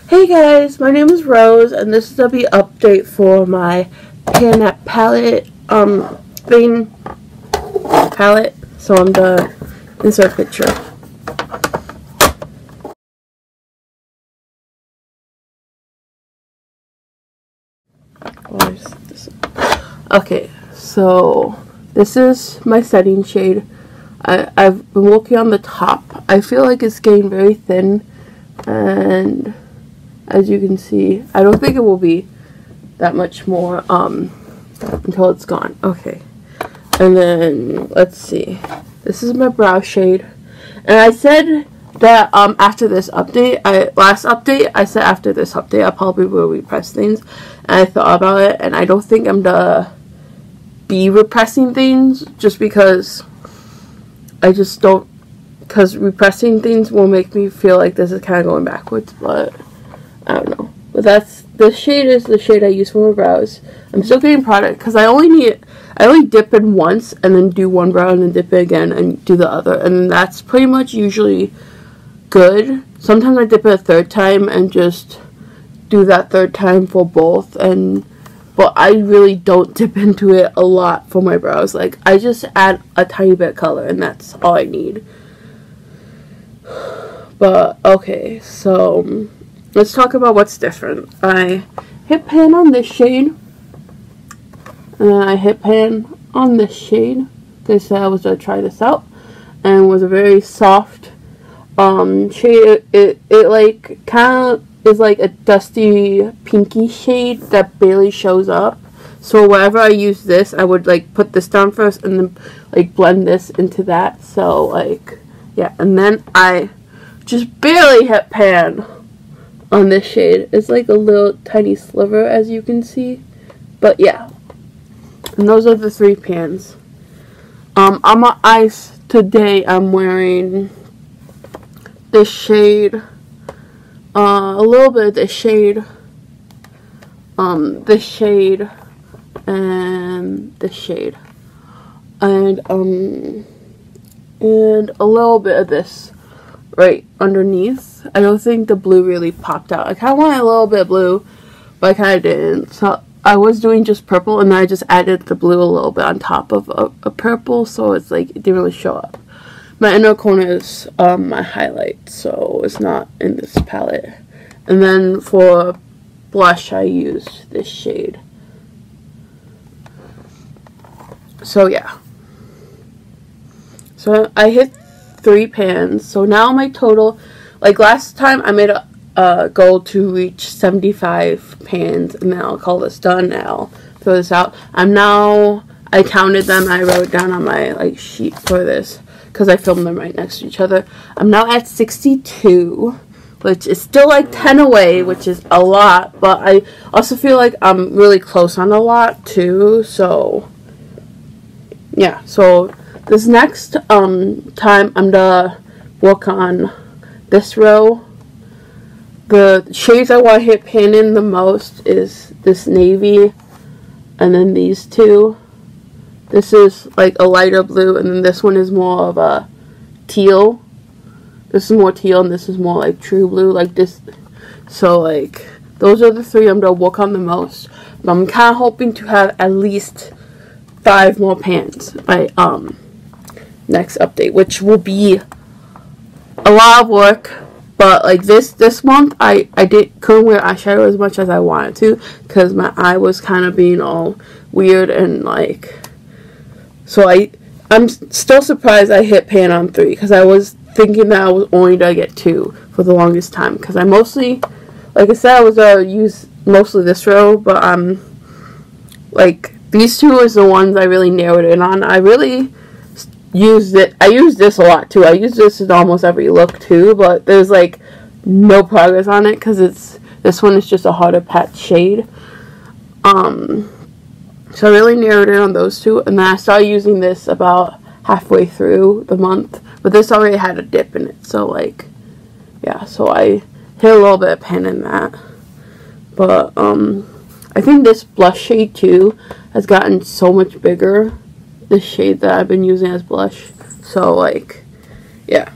Hey guys, my name is Rose, and this is the update for my pan palette palette. So I'm gonna insert a picture. Where's this? Okay, so this is my setting shade. I've been working on the top. I feel like it's getting very thin, and as you can see, I don't think it will be that much more until it's gone. Okay, and then let's see. This is my brow shade, and I said that after this update, last update, I said after this update I probably will repress things, and I thought about it, and I don't think I'm gonna be repressing things just because I just don't, because repressing things will make me feel like this is kind of going backwards, but I don't know. But this shade is the shade I use for my brows. I'm still getting product because I only dip in once and then do one brow and then dip it again and do the other, and that's pretty much usually good. Sometimes I dip it a third time and just do that third time for both, but I really don't dip into it a lot for my brows. Like, I just add a tiny bit of color and that's all I need. But okay, so let's talk about what's different. I hit pan on this shade, and I hit pan on this shade because I was going to try this out, and it was a very soft shade. It like kind of is like a dusty pinky shade that barely shows up. So whenever I use this, I would like put this down first and then like blend this into that. So like, yeah, and then I just barely hit pan on this shade. It's like a little tiny sliver, as you can see, but yeah. And those are the three pans. On my eyes today, I'm wearing this shade, a little bit of this shade, this shade, and this shade, and a little bit of this right underneath. I don't think the blue really popped out. I kind of wanted a little bit of blue, but I kind of didn't. So I was doing just purple, and then I just added the blue a little bit on top of a purple, so it's like it didn't really show up. My inner corner is my highlight, so it's not in this palette. And then for blush, I used this shade. So yeah. So I hit 3 pans. So now my total, like last time I made a goal to reach 75 pans, and then I'll call this done. I'll throw this out. I counted them. I wrote down on my like sheet for this because I filmed them right next to each other. I'm now at 62, which is still like 10 away, which is a lot, but I also feel like I'm really close on a lot too. So yeah, so this next time I'm gonna work on this row. The shades I want to hit pan in the most is this navy, and then these two. This is like a lighter blue, and then this one is more of a teal. This is more teal, and this is more like true blue, like this. So like, those are the 3 I'm gonna work on the most. But I'm kind of hoping to have at least 5 more pans by next update, which will be a lot of work. But like this month, I couldn't wear eyeshadow as much as I wanted to because my eye was kind of being all weird, and like, so I'm still surprised I hit pan on 3 because I was thinking that I was only gonna get 2 for the longest time, because I mostly, like I said, I was gonna use mostly this row, but like these 2 is the ones I really narrowed in on. I really used it. I use this a lot too. I use this in almost every look too, but there's like no progress on it because this one is just a harder patch shade. So I really narrowed in on those 2, and then I started using this about halfway through the month, but this already had a dip in it, so like, yeah, so I hit a little bit of pan in that. But I think this blush shade too has gotten so much bigger, this shade that I've been using as blush. So like, yeah,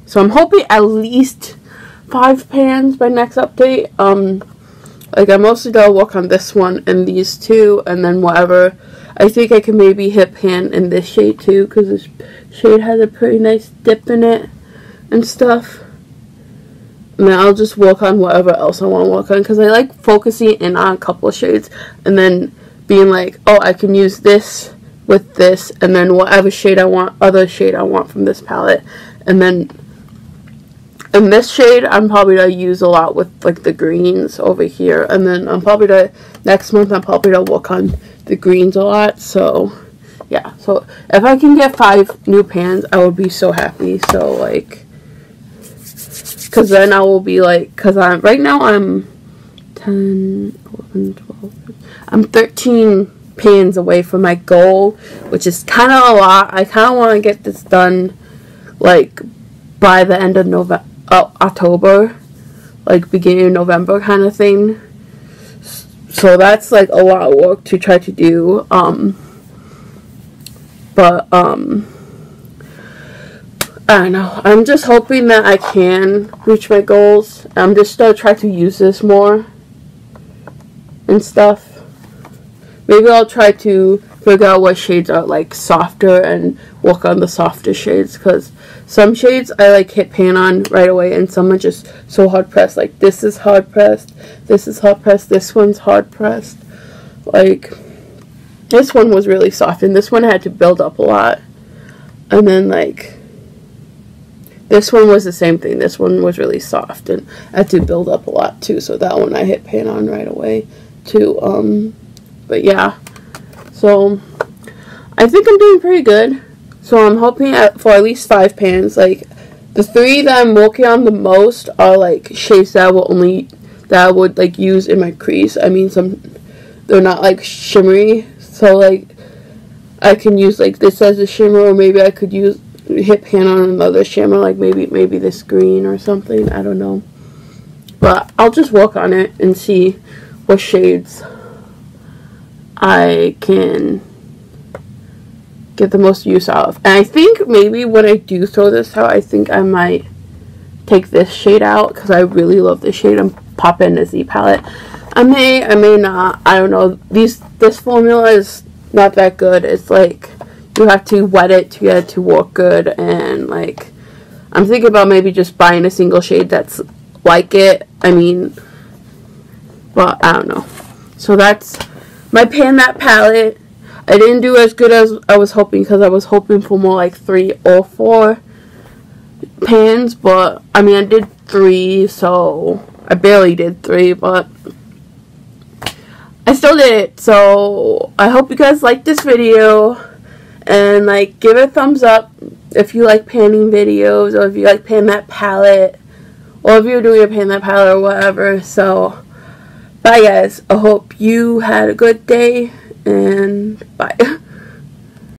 so I'm hoping at least 5 pans by next update. Like, I'm mostly gonna work on this one and these two, and then whatever. I think I can maybe hit pan in this shade too, because this shade has a pretty nice dip in it and stuff. And then I'll just work on whatever else I want to work on, because I like focusing in on a couple of shades and then being like, oh, I can use this with this, and then whatever shade I want, other shade I want from this palette. And then in this shade, I'm probably going to use a lot with like the greens over here. And then I'm probably going to, next month, I'm probably going to work on the greens a lot. So, yeah. So, if I can get 5 new pans, I would be so happy. So, like, because then I will be like, because right now I'm 10, 11, 12, I'm 13 pans away from my goal, which is kind of a lot. I kind of want to get this done, like, by the end of October, like beginning of November kind of thing. So that's like a lot of work to try to do. But I don't know. I'm just hoping that I can reach my goals. I'm just gonna try to use this more and stuff. Maybe I'll try to figure out what shades are like softer and work on the softer shades, because some shades I like hit pan on right away, and some are just so hard pressed. Like this is hard pressed, this is hard pressed, this one's hard pressed. Like this one was really soft, and this one had to build up a lot. And then like this one was the same thing. This one was really soft and I had to build up a lot too. So that one I hit pan on right away too. But yeah, so I think I'm doing pretty good. So I'm hoping for at least 5 pans. Like the 3 that I'm working on the most are like shades that I would like use in my crease. I mean, they're not like shimmery, so like I can use like this as a shimmer, or maybe I could hit pan on another shimmer, like maybe this green or something. I don't know, but I'll just work on it and see what shades I can get the most use out of. And I think maybe when I do throw this out, I think I might take this shade out, because I really love this shade, and pop in a Z palette. I may not. I don't know. This formula is not that good. It's like you have to wet it to get it to work good, and like I'm thinking about maybe just buying a single shade that's like it. I mean, but I don't know. So that's my Pan That palette. I didn't do as good as I was hoping, because I was hoping for more like 3 or 4 pans, but I mean I did 3, so I barely did 3, but I still did it. So I hope you guys like this video, and like give it a thumbs up if you like panning videos, or if you like Pan That palette, or if you're doing a Pan That palette or whatever. So bye guys, I hope you had a good day, and bye.